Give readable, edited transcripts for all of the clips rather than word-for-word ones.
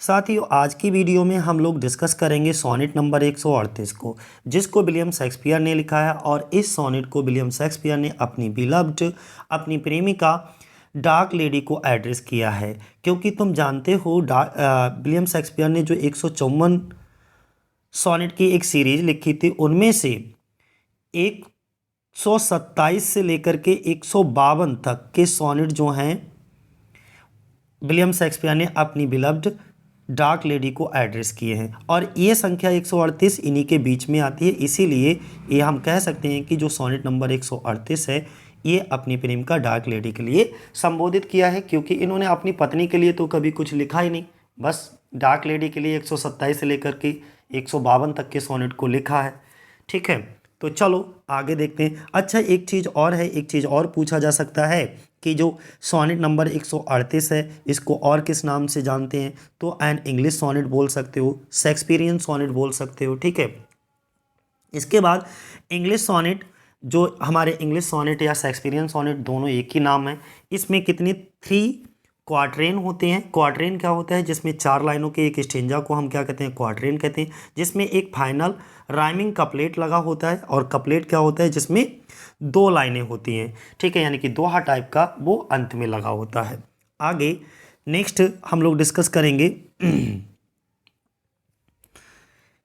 साथियों, आज की वीडियो में हम लोग डिस्कस करेंगे सोनेट नंबर 138 को, जिसको विलियम शेक्सपियर ने लिखा है। और इस सोनेट को विलियम शेक्सपियर ने अपनी बिलव्ड, अपनी प्रेमिका डार्क लेडी को एड्रेस किया है। क्योंकि तुम जानते हो विलियम शेक्सपियर ने जो 154 सोनेट की एक सीरीज लिखी थी, उनमें से 127 से लेकर के 152 तक के सोनेट जो हैं विलियम शेक्सपियर ने अपनी बिलव्ड डार्क लेडी को एड्रेस किए हैं। और ये संख्या 138 इन्हीं के बीच में आती है, इसीलिए ये हम कह सकते हैं कि जो सोनेट नंबर 138 है ये अपनी प्रेमिका डार्क लेडी के लिए संबोधित किया है। क्योंकि इन्होंने अपनी पत्नी के लिए तो कभी कुछ लिखा ही नहीं, बस डार्क लेडी के लिए 127 से लेकर के 152 तक के सोनेट को लिखा है। ठीक है, तो चलो आगे देखते हैं। अच्छा, एक चीज़ और है, एक चीज़ और पूछा जा सकता है कि जो सोनेट नंबर 138 है इसको और किस नाम से जानते हैं। तो एन इंग्लिश सोनेट बोल सकते हो, शेक्सपियरियन सोनेट बोल सकते हो। ठीक है, इसके बाद इंग्लिश सोनेट, जो हमारे इंग्लिश सोनेट या शेक्सपियरियन सोनेट दोनों एक ही नाम है। इसमें कितनी 3 क्वार्ट्रेन होते हैं। क्वार्ट्रेन क्या होता है? जिसमें 4 लाइनों के एक स्टेंजा को हम क्या कहते हैं? क्वार्ट्रेन कहते हैं। जिसमें एक फाइनल राइमिंग कपलेट लगा होता है, और कपलेट क्या होता है? जिसमें 2 लाइनें होती हैं। ठीक है, यानी कि दोहा टाइप का वो अंत में लगा होता है। आगे नेक्स्ट हम लोग डिस्कस करेंगे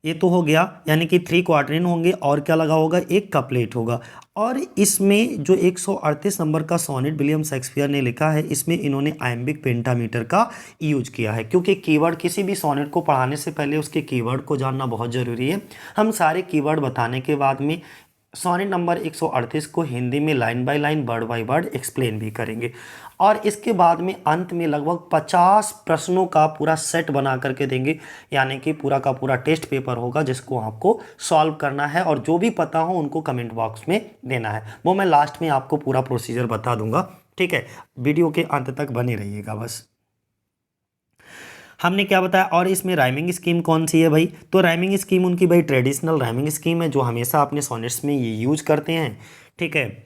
ये तो हो गया, यानी कि 3 क्वार्टरिन होंगे और क्या लगा होगा? एक कपलेट होगा। और इसमें जो 138 नंबर का सोनेट विलियम शेक्सपियर ने लिखा है, इसमें इन्होंने आयम्बिक पेंटामीटर का यूज किया है। क्योंकि कीवर्ड, किसी भी सोनेट को पढ़ाने से पहले उसके कीवर्ड को जानना बहुत ज़रूरी है। हम सारे कीवर्ड बताने के बाद में सोनेट नंबर 138 को हिंदी में line by line, word by word explain भी करेंगे। और इसके बाद में अंत में लगभग 50 प्रश्नों का पूरा सेट बना करके देंगे, यानी कि पूरा का पूरा टेस्ट पेपर होगा जिसको आपको सॉल्व करना है। और जो भी पता हो उनको कमेंट बॉक्स में देना है, वो मैं लास्ट में आपको पूरा प्रोसीजर बता दूंगा। ठीक है, वीडियो के अंत तक बने रहिएगा। बस हमने क्या बताया, और इसमें राइमिंग स्कीम कौन सी है भाई? तो राइमिंग स्कीम उनकी भाई ट्रेडिशनल राइमिंग स्कीम है, जो हमेशा अपने सोनेट्स में ये यूज करते हैं। ठीक है,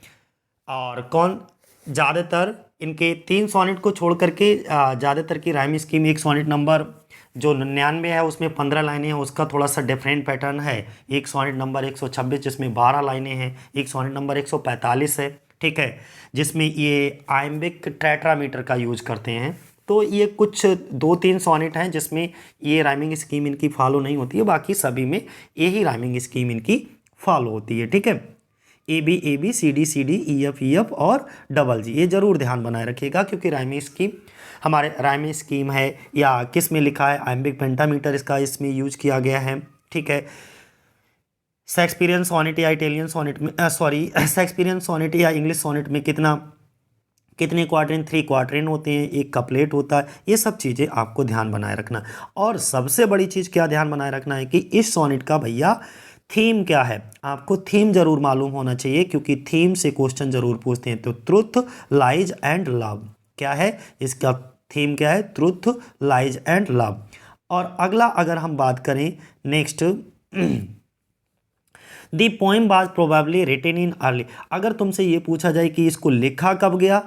और कौन ज़्यादातर इनके 3 सोनेट को छोड़ करके ज़्यादातर की राइमिंग स्कीम, एक सोनेट नंबर जो 99 है उसमें 15 लाइनें हैं, उसका थोड़ा सा डिफरेंट पैटर्न है। एक सोनेट नंबर 126 जिसमें 12 लाइनें हैं। एक सोनेट नंबर 145 है, ठीक है, जिसमें ये आयम्बिक टेट्रामीटर का यूज करते हैं। तो ये कुछ 2-3 सोनेट हैं जिसमें ये राइमिंग स्कीम इनकी फॉलो नहीं होती है, बाकी सभी में यही राइमिंग स्कीम इनकी फॉलो होती है। ठीक है, A B C D E F और डबल जी, ये जरूर ध्यान बनाए रखिएगा। क्योंकि राइमिंग स्कीम, हमारे राइमिंग स्कीम है या किस में लिखा है? आयम्बिक पेंटामीटर इसका इसमें यूज किया गया है। ठीक है, शेक्सपियरियन सोनेट या इटालियन सोनेट में शेक्सपियरियन सोनेट या इंग्लिश सोनेट में कितने क्वार्टरिन? 3 क्वार्टरिन होते हैं, एक कपलेट होता है। ये सब चीज़ें आपको ध्यान बनाए रखना। और सबसे बड़ी चीज़ क्या ध्यान बनाए रखना है कि इस सोनेट का भैया थीम क्या है? आपको थीम जरूर मालूम होना चाहिए, क्योंकि थीम से क्वेश्चन जरूर पूछते हैं। तो ट्रुथ, लाइज एंड लव क्या है? इसका थीम क्या है? Truth, lies and love. और अगला अगर हम बात करें next, the poem was probably written in early. अगर तुमसे ये पूछा जाए कि इसको लिखा कब गया,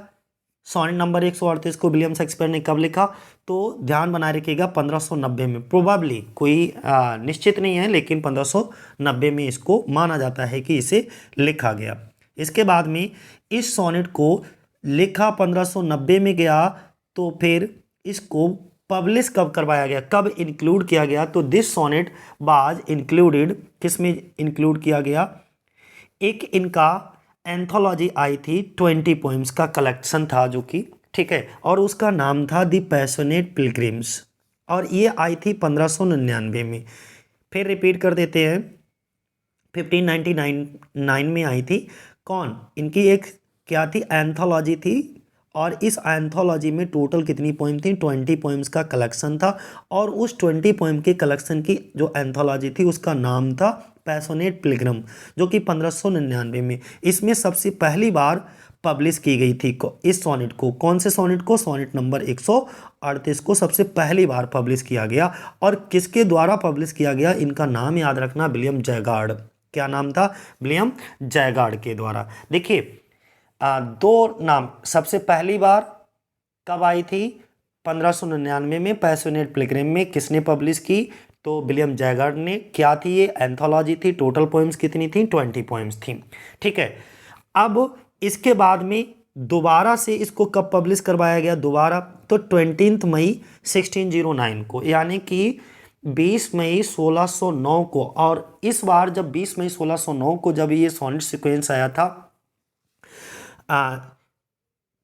सोनेट नंबर 138 को विलियम शेक्सपियर ने कब लिखा, तो ध्यान बनाए रखिएगा 1590 में। प्रोबेबली कोई निश्चित नहीं है, लेकिन 1590 में इसको माना जाता है कि इसे लिखा गया। इसके बाद में इस सोनेट को लिखा 1590 में गया, तो फिर इसको पब्लिश कब करवाया गया, कब इंक्लूड किया गया? तो दिस सोनेट बाज इंक्लूडेड, किस में इंक्लूड किया गया? एक इनका एंथोलॉजी आई थी, 20 पोइम्स का कलेक्शन था जो कि, ठीक है, और उसका नाम था द पैशनेट पिलग्रिम्स, और ये आई थी 1599 में। फिर रिपीट कर देते हैं, 1599 में आई थी। कौन? इनकी एक क्या थी? एंथोलॉजी थी। और इस एंथोलॉजी में टोटल कितनी पोइम थी? 20 पोइम्स का कलेक्शन था। और उस 20 पोइम के कलेक्शन की जो एंथोलॉजी थी उसका नाम था पैशनेट पिलग्रिम, जो कि 1599 में इसमें सबसे पहली बार पब्लिश की गई थी। इस सोनेट को, कौन से सोनेट को? सोनेट नंबर 138 को सबसे पहली बार पब्लिश किया गया। और किसके द्वारा पब्लिश किया गया? इनका नाम याद रखना, विलियम जयगार्ड। क्या नाम था? विलियम जयगार्ड के द्वारा। देखिए, 2 नाम, सबसे पहली बार कब आई थी? 1599 में पैशनेट पिलग्रिम में किसने पब्लिश की? तो विलियम जैगार्ड ने। क्या थी ये? एंथोलॉजी थी। टोटल पोएम्स कितनी थी? 20 पोएम्स थी। ठीक है। अब इसके बाद में दोबारा से इसको कब पब्लिश करवाया गया दोबारा? तो 20 मई 1609 को, यानी कि 20 मई 1609 को। और इस बार जब 20 मई 1609 को जब ये सोनेट सीक्वेंस आया था,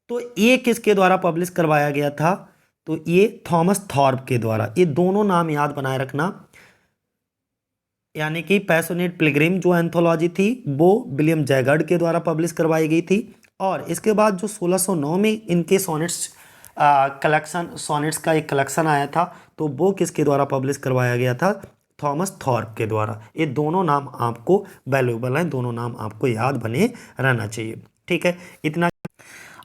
तो ये किसके द्वारा पब्लिश करवाया गया था? तो ये थॉमस थॉर्प के द्वारा। ये दोनों नाम याद बनाए रखना। यानी कि पैशनेट पिलग्रिम जो एंथोलॉजी थी वो विलियम जैगार्ड के द्वारा पब्लिश करवाई गई थी। और इसके बाद जो 1609 में इनके सोनेट्स कलेक्शन, सोनेट्स का एक कलेक्शन आया था, तो वो किसके द्वारा पब्लिश करवाया गया था? थॉमस थॉर्प के द्वारा। ये दोनों नाम आपको वैल्यूएबल हैं, दोनों नाम आपको याद बने रहना चाहिए। ठीक है, इतना।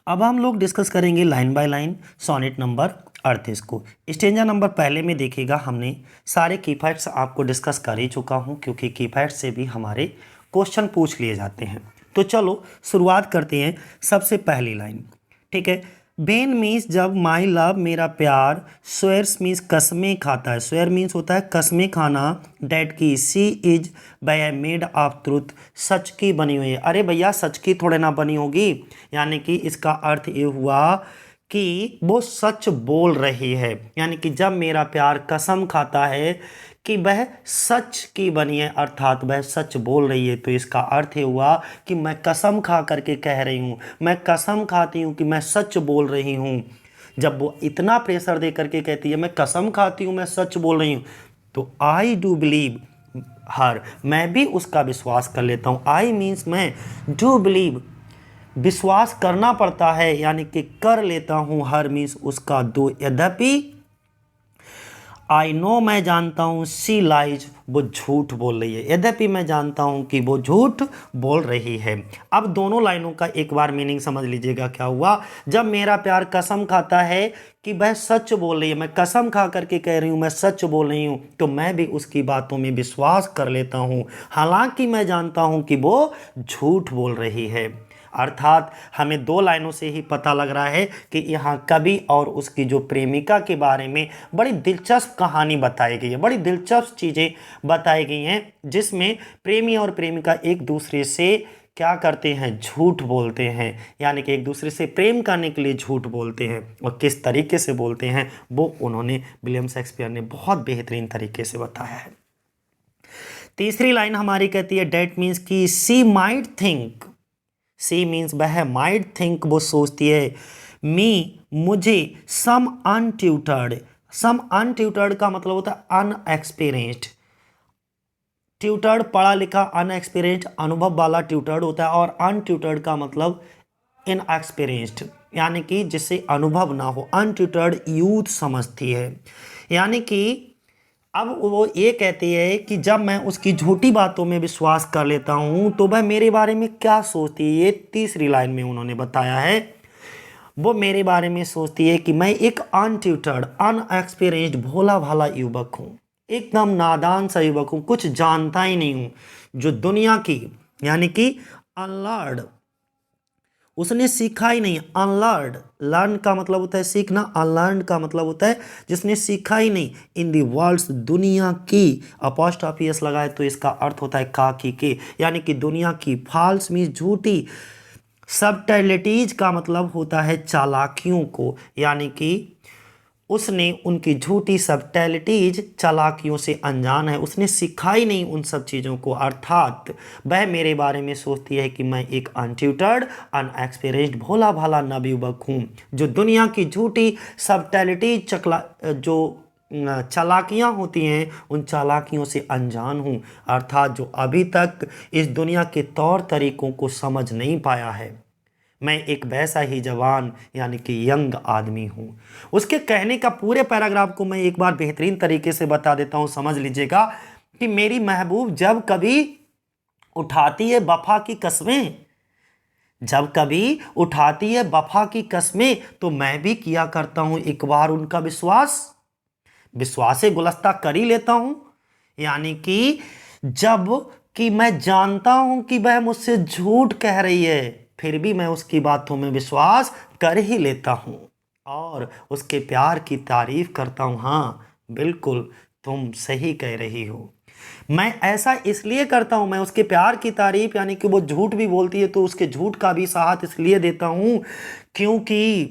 अब हम लोग डिस्कस करेंगे line by line sonnet number 38 को। स्टेंजा नंबर पहले में देखिएगा, हमने सारे की फैक्ट्स आपको डिस्कस कर ही चुका हूं, क्योंकि की फैक्ट से भी हमारे क्वेश्चन पूछ लिए जाते हैं। तो चलो शुरुआत करते हैं। सबसे पहली लाइन, ठीक है। बेन मीन्स जब माई लव मेरा प्यार, स्वेयर्स मीन्स कसमें खाता है। स्वेयर मीन्स होता है कसमें खाना। That key she is by made of truth, सच की बनी हुई है। अरे भैया सच की थोड़े ना बनी होगी, यानी कि इसका अर्थ ये हुआ कि वो सच बोल रही है। यानी कि जब मेरा प्यार कसम खाता है कि वह सच की बनी है, अर्थात वह सच बोल रही है, तो इसका अर्थ ये हुआ कि मैं कसम खा करके कह रही हूँ, मैं कसम खाती हूँ कि मैं सच बोल रही हूँ। जब वो इतना प्रेशर दे करके कहती है मैं कसम खाती हूँ, मैं सच बोल रही हूँ, तो आई डू बिलीव हर, मैं भी उसका विश्वास कर लेता हूँ। आई मीन्स मैं, डू बिलीव विश्वास करना पड़ता है, यानी कि कर लेता हूँ। हर मीन्स उसका, दो यद्यपि। आई नो मैं जानता हूँ, सी लाइज वो झूठ बोल रही है। यद्यपि मैं जानता हूँ कि वो झूठ बोल रही है। अब दोनों लाइनों का एक बार मीनिंग समझ लीजिएगा। क्या हुआ? जब मेरा प्यार कसम खाता है कि वह सच बोल रही है, मैं कसम खा करके कह रही हूँ मैं सच बोल रही हूँ, तो मैं भी उसकी बातों में विश्वास कर लेता हूँ, हालांकि मैं जानता हूँ कि वो झूठ बोल रही है। अर्थात हमें दो लाइनों से ही पता लग रहा है कि यहाँ कवि और उसकी जो प्रेमिका के बारे में बड़ी दिलचस्प कहानी बताई गई है, बड़ी दिलचस्प चीज़ें बताई गई हैं, जिसमें प्रेमी और प्रेमिका एक दूसरे से क्या करते हैं? झूठ बोलते हैं। यानी कि एक दूसरे से प्रेम करने के लिए झूठ बोलते हैं, और किस तरीके से बोलते हैं वो उन्होंने, विलियम शेक्सपियर ने बहुत बेहतरीन तरीके से बताया है। तीसरी लाइन हमारी कहती है डेट मीन्स की सी माइट थिंक, सी मीन्स वह, माइट थिंक वो सोचती है, मी मुझे, सम अनट्यूटर्ड, सम अनट्यूटर्ड का मतलब होता है अनएक्सपीरियंस्ड। ट्यूटर्ड पढ़ा लिखा, अनएक्सपीरियंस्ड अनुभव वाला ट्यूटर्ड होता है, और अनट्यूटर्ड का मतलब इनएक्सपीरियंस्ड, यानी कि जिससे अनुभव ना हो। अनट्यूटर्ड यूथ समझती है। यानी कि अब वो ये कहती है कि जब मैं उसकी झूठी बातों में विश्वास कर लेता हूँ तो वह मेरे बारे में क्या सोचती है, ये तीसरी लाइन में उन्होंने बताया है। वो मेरे बारे में सोचती है कि मैं एक अनट्यूटर्ड, अनएक्सपीरियंस्ड, भोला भाला युवक हूँ, एकदम नादान सा युवक हूँ, कुछ जानता ही नहीं हूँ, जो दुनिया की, यानी कि अनलर्ड, उसने सीखा ही नहीं। अनलर्न, लर्न का मतलब होता है सीखना, अनलर्न का मतलब होता है जिसने सीखा ही नहीं। इन दी वर्ल्ड्स, दुनिया की, अपॉस्ट्रोफी एस लगाए तो इसका अर्थ होता है का की के, यानी कि दुनिया की। फॉल्स मीन्स झूठी। सबटेलिटीज का मतलब होता है चालाकियों को, यानी कि उसने उनकी झूठी सबटेलिटीज, चालाकियों से अनजान है, उसने सिखाई नहीं उन सब चीज़ों को। अर्थात वह मेरे बारे में सोचती है कि मैं एक अनट्यूटर्ड, अनएक्सपीरियंस्ड, भोला भाला नवयुवक हूँ, जो दुनिया की झूठी सबटेलिटीज, जो चालाकियाँ होती हैं उन चालाकियों से अनजान हूँ। अर्थात जो अभी तक इस दुनिया के तौर तरीकों को समझ नहीं पाया है, मैं एक वैसा ही जवान, यानी कि यंग आदमी हूँ। उसके कहने का पूरे पैराग्राफ को मैं एक बार बेहतरीन तरीके से बता देता हूँ, समझ लीजिएगा कि मेरी महबूब जब कभी उठाती है वफा की कस्में, जब कभी उठाती है वफा की कस्में, तो मैं भी किया करता हूँ एक बार उनका विश्वास गुलस्ता कर ही लेता हूँ। यानी कि जब कि मैं जानता हूँ कि वह मुझसे झूठ कह रही है, फिर भी मैं उसकी बातों में विश्वास कर ही लेता हूँ। और उसके प्यार की तारीफ करता हूँ। हाँ बिल्कुल, तुम सही कह रही हो। मैं ऐसा इसलिए करता हूँ, मैं उसके प्यार की तारीफ, यानी कि वो झूठ भी बोलती है तो उसके झूठ का भी साथ इसलिए देता हूँ क्योंकि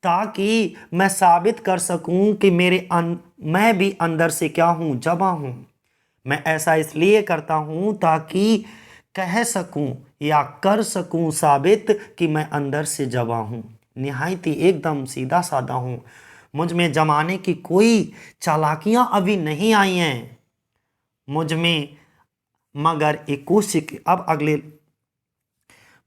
ताकि मैं साबित कर सकूं कि मैं भी अंदर से क्या हूं, जवां हूं। मैं ऐसा इसलिए करता हूं ताकि कह सकूं या कर सकूं साबित कि मैं अंदर से जवां हूं। निहायत ही एकदम सीधा साधा हूं। मुझ में जमाने की कोई चालाकियां अभी नहीं आई हैं मुझ में, मगर एक कोशिश। अब अगले,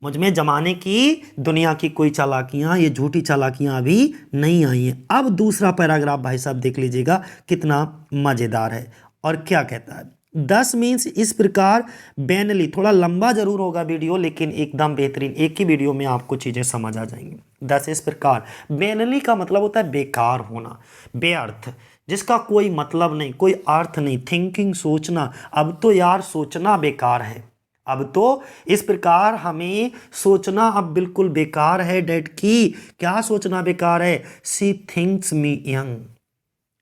मुझ में जमाने की दुनिया की कोई चालाकियां, ये झूठी चालाकियां अभी नहीं आई हैं। अब दूसरा पैराग्राफ भाई साहब देख लीजिएगा कितना मजेदार है और क्या कहता है। 10 मीन्स इस प्रकार बैनली, थोड़ा लंबा जरूर होगा वीडियो लेकिन एकदम बेहतरीन, एक ही वीडियो में आपको चीजें समझ आ जाएंगी। 10 इस प्रकार, बैनली का मतलब होता है बेकार होना, बेअर्थ, जिसका कोई मतलब नहीं, कोई अर्थ नहीं। थिंकिंग, सोचना, अब तो यार सोचना बेकार है। अब तो इस प्रकार हमें सोचना अब बिल्कुल बेकार है डैड की। क्या सोचना बेकार है? सी थिंक्स मी यंग।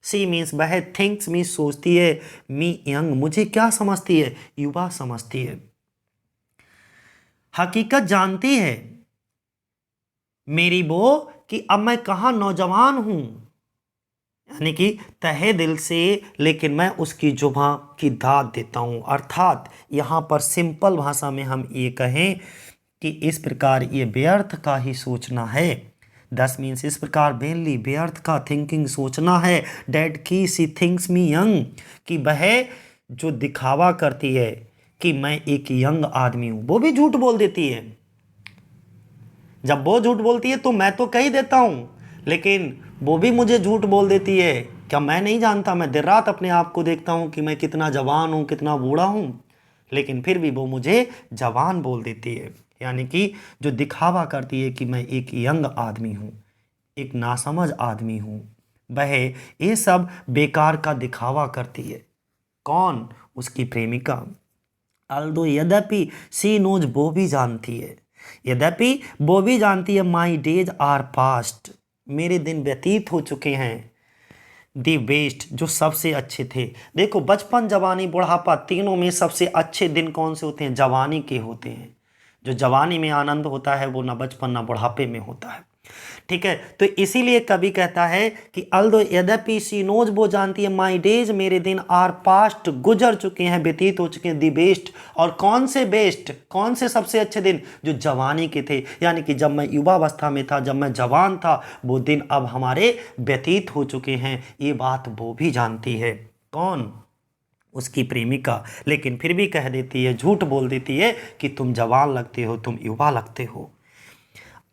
सी मीन्स वह, थिंक्स मीन्स सोचती है, मी यंग मुझे क्या समझती है? युवा समझती है। हकीकत जानती है मेरी वो कि अब मैं कहाँ नौजवान हूं, यानी कि तहे दिल से, लेकिन मैं उसकी जुबां की दाद देता हूं। अर्थात यहां पर सिंपल भाषा में हम ये कहें कि इस प्रकार ये व्यर्थ का ही सोचना है। 10 मीन्स इस प्रकार बेनली, व्यर्थ का थिंकिंग सोचना है। डैड की सी थिंक्स मी यंग, कि वह जो दिखावा करती है कि मैं एक यंग आदमी हूं, वो भी झूठ बोल देती है। जब वो झूठ बोलती है तो मैं तो कह ही देता हूं, लेकिन वो भी मुझे झूठ बोल देती है। क्या मैं नहीं जानता? मैं देर रात अपने आप को देखता हूं कि मैं कितना जवान हूं, कितना बूढ़ा हूं, लेकिन फिर भी वो मुझे जवान बोल देती है। यानी कि जो दिखावा करती है कि मैं एक यंग आदमी हूं, एक नासमझ आदमी हूं, वह ये सब बेकार का दिखावा करती है। कौन? उसकी प्रेमिका। अल्दो यद्यपि सी नोज, वो भी जानती है, यद्यपि वो भी जानती है, माई डेज आर पास्ट, मेरे दिन व्यतीत हो चुके हैं, दी बेस्ट, जो सबसे अच्छे थे। देखो, बचपन, जवानी, बुढ़ापा, तीनों में सबसे अच्छे दिन कौन से होते हैं? जवानी के होते हैं। जो जवानी में आनंद होता है वो ना बचपन ना बुढ़ापे में होता है। ठीक है, तो इसीलिए कवि कहता है कि अल्दो यद्यपि सी नोज, वो जानती है, माई डेज, मेरे दिन, आर पास्ट, गुजर चुके हैं, व्यतीत हो चुके हैं, दी बेस्ट, और कौन से बेस्ट, कौन से सबसे अच्छे दिन? जो जवानी के थे, यानी कि जब मैं युवावस्था में था, जब मैं जवान था, वो दिन अब हमारे व्यतीत हो चुके हैं। ये बात वो भी जानती है। कौन? उसकी प्रेमिका। लेकिन फिर भी कह देती है, झूठ बोल देती है कि तुम जवान लगते हो, तुम युवा लगते हो।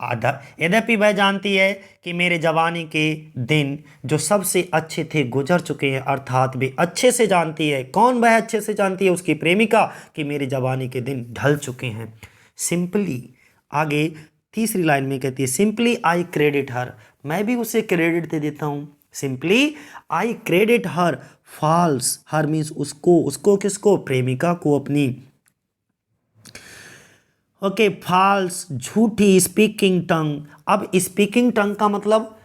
आधा, यद्यपि वह जानती है कि मेरे जवानी के दिन जो सबसे अच्छे थे गुजर चुके हैं, अर्थात वे अच्छे से जानती है। कौन वह अच्छे से जानती है? उसकी प्रेमिका, कि मेरे जवानी के दिन ढल चुके हैं। सिंपली, आगे तीसरी लाइन में कहती है, सिंपली आई क्रेडिट हर, मैं भी उसे क्रेडिट दे देता हूँ। Simply I credit her, false, her means उसको, उसको किसको? प्रेमिका को, अपनी। ओके, फॉल्स, झूठी, स्पीकिंग टंग। अब स्पीकिंग टंग का मतलब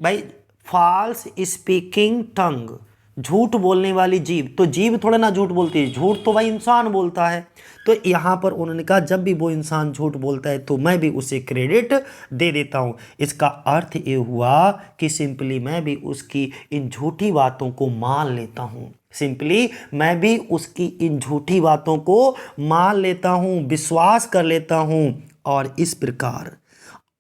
भाई, फॉल्स स्पीकिंग टंग, झूठ बोलने वाली जीभ। तो जीभ थोड़ा ना झूठ बोलती है, झूठ तो भाई इंसान बोलता है। तो यहाँ पर उन्होंने कहा जब भी वो इंसान झूठ बोलता है तो मैं भी उसे क्रेडिट दे देता हूँ। इसका अर्थ ये हुआ कि सिंपली मैं भी उसकी इन झूठी बातों को मान लेता हूँ। सिंपली मैं भी उसकी इन झूठी बातों को मान लेता हूँ, विश्वास कर लेता हूँ। और इस प्रकार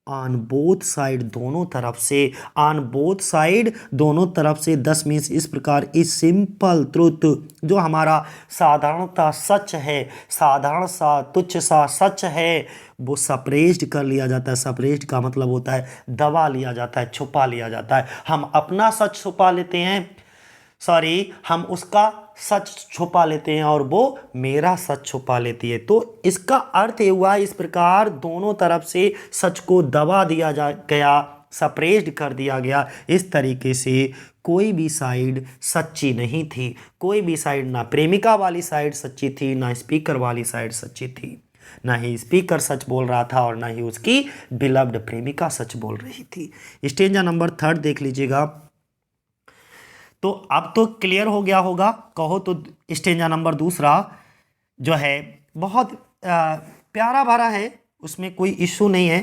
ऑन बोथ साइड, दोनों तरफ से, ऑन बोथ साइड, दोनों तरफ से, 10 मीन्स इस प्रकार, इस सिंपल ट्रुथ, जो हमारा साधारणता सच है, साधारण सा तुच्छ सा सच है, वो सप्रेस्ड कर लिया जाता है। सप्रेस्ड का मतलब होता है दबा लिया जाता है, छुपा लिया जाता है। हम अपना सच छुपा लेते हैं, सॉरी, हम उसका सच छुपा लेते हैं और वो मेरा सच छुपा लेती है। तो इसका अर्थ ये हुआ, इस प्रकार दोनों तरफ से सच को दबा दिया गया, सप्रेस्ड कर दिया गया। इस तरीके से कोई भी साइड सच्ची नहीं थी, कोई भी साइड, ना प्रेमिका वाली साइड सच्ची थी, ना स्पीकर वाली साइड सच्ची थी। ना ही स्पीकर सच बोल रहा था और ना ही उसकी बिलव्ड प्रेमिका सच बोल रही थी। स्टेंजा नंबर 3 देख लीजिएगा। तो अब तो क्लियर हो गया होगा, कहो तो स्टेंजा नंबर 2 जो है बहुत प्यारा भरा है, उसमें कोई इशू नहीं है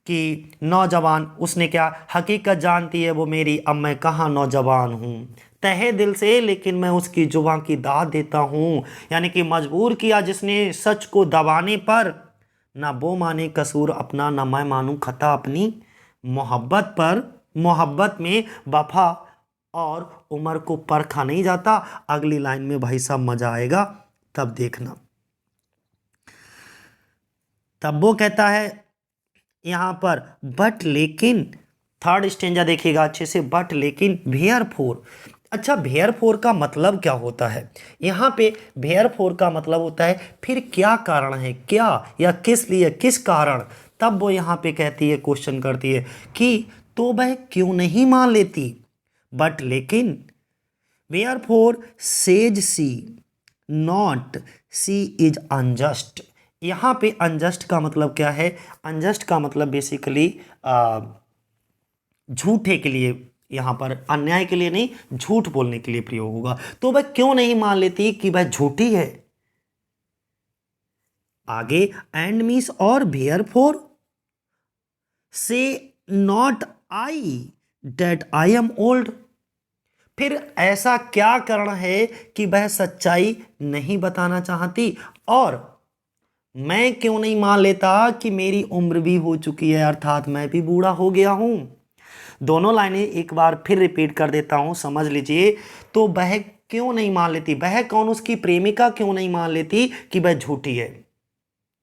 कि नौजवान उसने क्या हकीकत जानती है वो मेरी, अब मैं कहाँ नौजवान हूँ तहे दिल से, लेकिन मैं उसकी जुबां की दाद देता हूँ। यानी कि मजबूर किया जिसने सच को दबाने पर, ना वो माने कसूर अपना ना मैं मानूं खता अपनी, मोहब्बत पर मोहब्बत में वफा और उम्र को परखा नहीं जाता। अगली लाइन में भाई साहब मजा आएगा, तब देखना। तब वो कहता है यहां पर बट लेकिन, थर्ड स्टेंजा देखिएगा अच्छे से, बट लेकिन भेयर फोर। अच्छा, भेयर फोर का मतलब क्या होता है? यहां पे भेयर फोर का मतलब होता है फिर क्या कारण है, क्या या किस लिए, किस कारण। तब वो यहां पे कहती है, क्वेश्चन करती है कि तो वह क्यों नहीं मान लेती, बट लेकिन wherefore says she not she is unjust. यहां पे अनजस्ट का मतलब क्या है? अनजस्ट का मतलब बेसिकली झूठे के लिए, यहां पर अन्याय के लिए नहीं, झूठ बोलने के लिए प्रयोग होगा। तो वह क्यों नहीं मान लेती कि वह झूठी है? आगे एंड मीन्स और wherefore say not I that I am old. फिर ऐसा क्या कारण है कि वह सच्चाई नहीं बताना चाहती, और मैं क्यों नहीं मान लेता कि मेरी उम्र भी हो चुकी है, अर्थात मैं भी बूढ़ा हो गया हूं। दोनों लाइनें एक बार फिर रिपीट कर देता हूं, समझ लीजिए। तो वह क्यों नहीं मान लेती, वह कौन, उसकी प्रेमिका क्यों नहीं मान लेती कि वह झूठी है?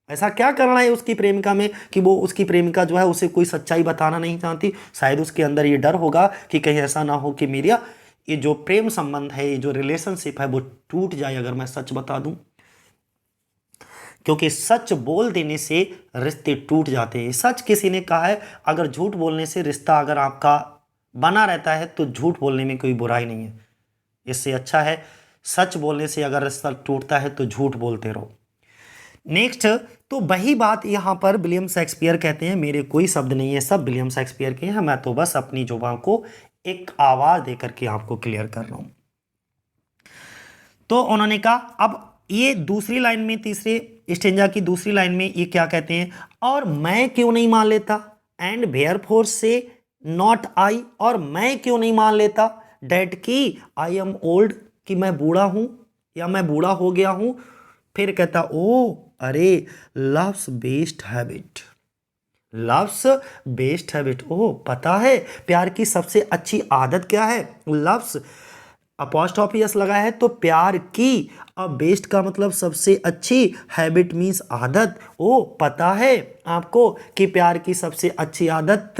ऐसा क्या करना है उसकी प्रेमिका में कि वो, उसकी प्रेमिका जो है उसे कोई सच्चाई बताना नहीं चाहती? शायद उसके अंदर ये डर होगा कि कहीं ऐसा ना हो कि मेरा ये जो प्रेम संबंध है, ये जो रिलेशनशिप है वो टूट जाए अगर मैं सच बता दूं। क्योंकि सच बोल देने से रिश्ते टूट जाते हैं। सच किसी ने कहा है, अगर झूठ बोलने से रिश्ता अगर आपका बना रहता है तो झूठ बोलने में कोई बुराई नहीं है। इससे अच्छा है सच बोलने से अगर रिश्ता टूटता है तो झूठ बोलते रहो। नेक्स्ट, तो वही बात यहां पर विलियम शेक्सपियर कहते हैं, मेरे कोई शब्द नहीं है, सब विलियम शेक्सपियर के हैं, मैं तो बस अपनी जुबान को एक आवाज देकर के आपको क्लियर कर रहा हूं। तो उन्होंने कहा, अब ये दूसरी लाइन में, तीसरे स्टेंजा की दूसरी लाइन में ये क्या कहते हैं, और मैं क्यों नहीं मान लेता, and where four say not आई, और मैं क्यों नहीं मान लेता डेट की आई एम ओल्ड, कि मैं बूढ़ा हूं या मैं बूढ़ा हो गया हूं। फिर कहता, ओ अरे loves based habit, loves based habit, ओह पता है प्यार की सबसे अच्छी आदत क्या है? लव्स अपॉस्ट्रोफी एस लगा है तो प्यार की, अब बेस्ट का मतलब सबसे अच्छी, हैबिट मीन्स आदत। ओ पता है आपको कि प्यार की सबसे अच्छी आदत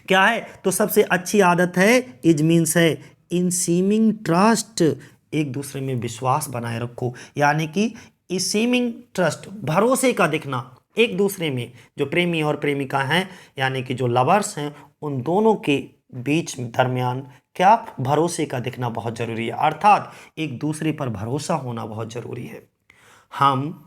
क्या है? तो सबसे अच्छी आदत है, इज मीन्स है इन सीमिंग ट्रस्ट, एक दूसरे में विश्वास बनाए रखो। यानी कि इस सीमिंग ट्रस्ट, भरोसे का दिखना एक दूसरे में, जो प्रेमी और प्रेमिका हैं यानी कि जो लवर्स हैं, उन दोनों के बीच दरमियान क्या भरोसे का दिखना बहुत जरूरी है, अर्थात एक दूसरे पर भरोसा होना बहुत जरूरी है। हम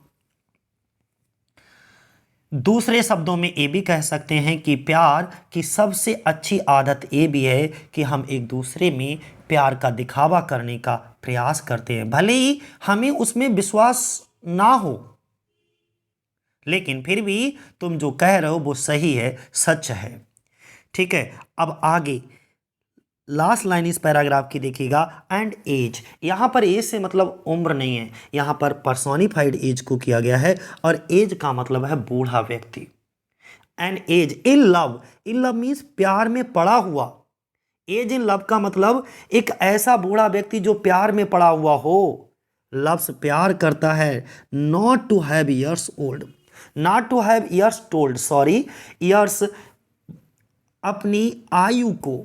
दूसरे शब्दों में ये भी कह सकते हैं कि प्यार की सबसे अच्छी आदत ये भी है कि हम एक दूसरे में प्यार का दिखावा करने का प्रयास करते हैं, भले ही हमें उसमें विश्वास ना हो, लेकिन फिर भी तुम जो कह रहे हो वो सही है, सच है। ठीक है, अब आगे लास्ट लाइन इस पैराग्राफ की देखिएगा, एंड एज, यहां पर एज से मतलब उम्र नहीं है, यहां पर पर्सोनिफाइड एज को किया गया है, और एज का मतलब है बूढ़ा व्यक्ति। And age in love, in love means प्यार में पड़ा हुआ, एज इन लव का मतलब एक ऐसा बूढ़ा व्यक्ति जो प्यार में पड़ा हुआ हो। लव्स प्यार करता है, not to have years old, not to have years told, sorry years अपनी आयु को,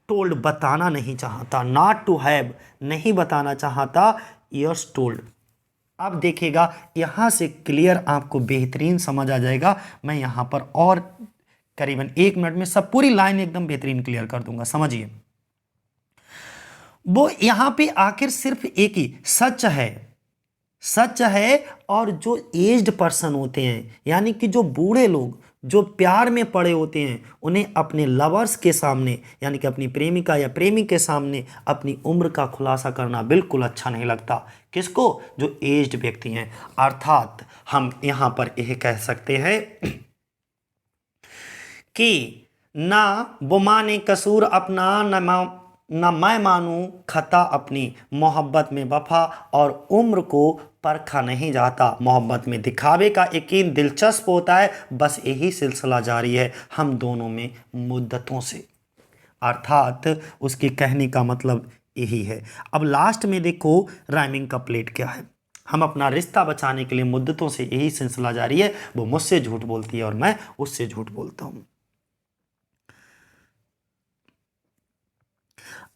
टोल्ड बताना नहीं चाहता, नॉट टू हैव नहीं बताना चाहता, ईयर्स टोल्ड। अब देखिएगा यहां से क्लियर आपको बेहतरीन समझ आ जाएगा। मैं यहां पर और करीबन 1 मिनट में सब पूरी लाइन एकदम बेहतरीन क्लियर कर दूंगा, समझिए। वो यहां पे आखिर सिर्फ एक ही सच है, सच है। और जो एज्ड पर्सन होते हैं, यानी कि जो बूढ़े लोग जो प्यार में पड़े होते हैं, उन्हें अपने लवर्स के सामने, यानी कि अपनी प्रेमिका या प्रेमी के सामने अपनी उम्र का खुलासा करना बिल्कुल अच्छा नहीं लगता। किसको? जो एज्ड व्यक्ति हैं। अर्थात हम यहाँ पर यह कह सकते हैं कि ना वो माने कसूर अपना, न मैं मानूं खता अपनी, मोहब्बत में वफा और उम्र को परखा नहीं जाता, मोहब्बत में दिखावे का यकीन दिलचस्प होता है, बस यही सिलसिला जारी है हम दोनों में मुद्दतों से। अर्थात उसके कहने का मतलब यही है। अब लास्ट में देखो राइमिंग का प्लेट क्या है। हम अपना रिश्ता बचाने के लिए मुद्दतों से यही सिलसिला जारी है, वो मुझसे झूठ बोलती है और मैं उससे झूठ बोलता हूं।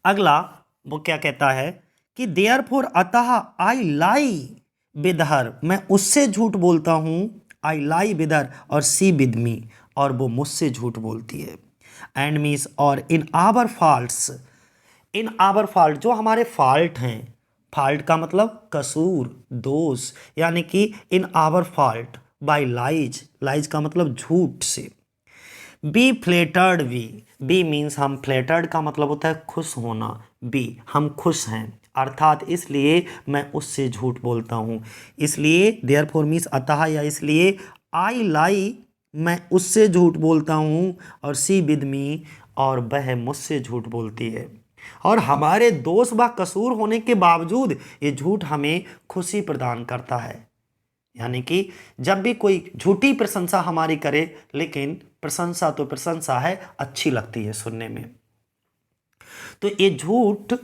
अगला वो क्या कहता है कि देयर फोर अतः आई लाई विद हर, मैं उससे झूठ बोलता हूं, आई लाई विद हर, और सी विद मी, और वो मुझसे झूठ बोलती है। एंड मीस, और in our faults, in our fault, जो हमारे फॉल्ट हैं, फॉल्ट का मतलब कसूर, दोष, यानी कि in our fault by lies, lies का मतलब झूठ से। बी फ्लेटर्ड, बी मीन्स हम, फ्लेटर्ड का मतलब होता है खुश होना, बी हम खुश हैं, अर्थात इसलिए मैं उससे झूठ बोलता हूँ। इसलिए देयरफॉर मीन्स अतः या इसलिए, आई लाई मैं उससे झूठ बोलता हूँ, और सी विद मी, और वह मुझसे झूठ बोलती है। और हमारे दोष व कसूर होने के बावजूद ये झूठ हमें खुशी प्रदान करता है। यानी कि जब भी कोई झूठी प्रशंसा हमारी करे, लेकिन प्रशंसा तो प्रशंसा है, अच्छी लगती है सुनने में, तो ये झूठ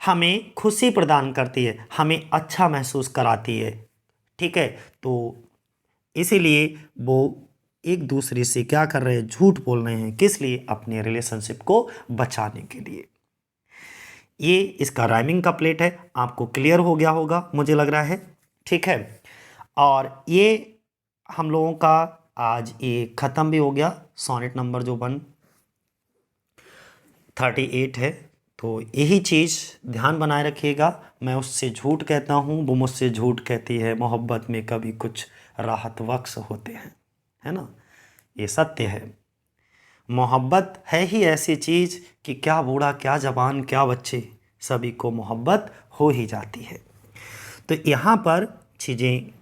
हमें खुशी प्रदान करती है, हमें अच्छा महसूस कराती है। ठीक है, तो इसीलिए वो एक दूसरे से क्या कर रहे हैं? झूठ बोल रहे हैं। किस लिए? अपने रिलेशनशिप को बचाने के लिए। ये इसका राइमिंग का प्लेट है, आपको क्लियर हो गया होगा मुझे लग रहा है। ठीक है, और ये हम लोगों का आज ये ख़त्म भी हो गया, सोनेट नंबर जो 138 है। तो यही चीज़ ध्यान बनाए रखिएगा, मैं उससे झूठ कहता हूँ, वो मुझसे झूठ कहती है, मोहब्बत में कभी कुछ राहत बख्श होते हैं, है ना, ये सत्य है। मोहब्बत है ही ऐसी चीज़ कि क्या बूढ़ा क्या जवान क्या बच्चे, सभी को मोहब्बत हो ही जाती है। तो यहाँ पर चीज़ें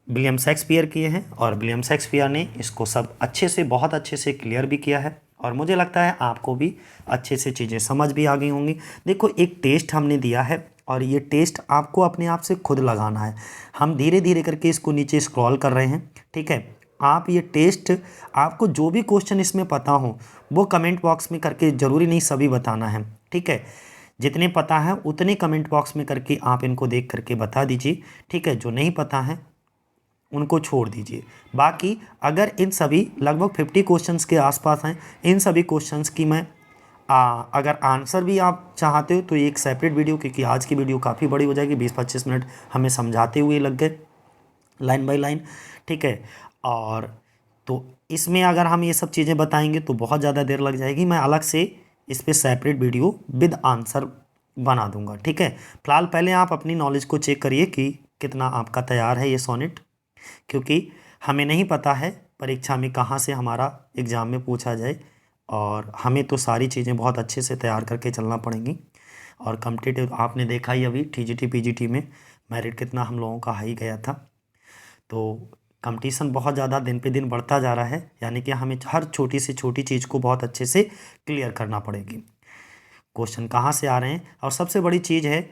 विलियम शेक्सपियर किए हैं, और विलियम शेक्सपियर ने इसको सब अच्छे से, बहुत अच्छे से क्लियर भी किया है, और मुझे लगता है आपको भी अच्छे से चीज़ें समझ भी आ गई होंगी। देखो, एक टेस्ट हमने दिया है, और ये टेस्ट आपको अपने आप से खुद लगाना है। हम धीरे धीरे करके इसको नीचे स्क्रॉल कर रहे हैं। ठीक है, आप ये टेस्ट, आपको जो भी क्वेश्चन इसमें पता हो वो कमेंट बॉक्स में करके, ज़रूरी नहीं सभी बताना है। ठीक है, जितने पता है उतने कमेंट बॉक्स में करके आप इनको देख करके बता दीजिए। ठीक है, जो नहीं पता है उनको छोड़ दीजिए। बाकी अगर इन सभी लगभग 50 क्वेश्चंस के आसपास हैं, इन सभी क्वेश्चंस की मैं अगर आंसर भी आप चाहते हो तो एक सेपरेट वीडियो, क्योंकि आज की वीडियो काफ़ी बड़ी हो जाएगी, 20-25 मिनट हमें समझाते हुए लग गए लाइन बाय लाइन। ठीक है, और तो इसमें अगर हम ये सब चीज़ें बताएंगे तो बहुत ज़्यादा देर लग जाएगी। मैं अलग से इस पर सेपरेट वीडियो विद आंसर बना दूंगा। ठीक है, फिलहाल पहले आप अपनी नॉलेज को चेक करिए कि कितना आपका तैयार है ये सोनेट, क्योंकि हमें नहीं पता है परीक्षा में कहाँ से हमारा एग्ज़ाम में पूछा जाए, और हमें तो सारी चीज़ें बहुत अच्छे से तैयार करके चलना पड़ेंगी। और कॉम्पिटिटिव आपने देखा ही अभी टीजीटी पीजीटी में मेरिट कितना हम लोगों का हाई गया था। तो कंपटीशन बहुत ज़्यादा दिन पे दिन बढ़ता जा रहा है, यानी कि हमें हर छोटी से छोटी चीज़ को बहुत अच्छे से क्लियर करना पड़ेगी। क्वेश्चन कहाँ से आ रहे हैं, और सबसे बड़ी चीज़ है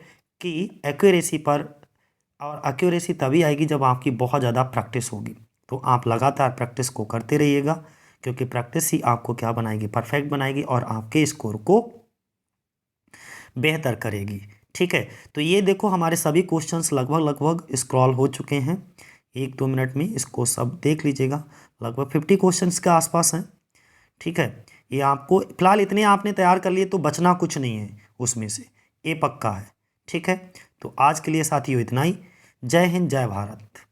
कि एक्यूरेसी पर, और एक्यूरेसी तभी आएगी जब आपकी बहुत ज़्यादा प्रैक्टिस होगी। तो आप लगातार प्रैक्टिस को करते रहिएगा, क्योंकि प्रैक्टिस ही आपको क्या बनाएगी? परफेक्ट बनाएगी, और आपके स्कोर को बेहतर करेगी। ठीक है, तो ये देखो हमारे सभी क्वेश्चंस लगभग स्क्रॉल हो चुके हैं। 1-2 मिनट में इसको सब देख लीजिएगा, लगभग 50 क्वेश्चंस के आसपास हैं। ठीक है, ये आपको फिलहाल इतने आपने तैयार कर लिए तो बचना कुछ नहीं है उसमें से, ये पक्का है। ठीक है, तो आज के लिए साथियों इतना ही। जय हिंद, जय भारत।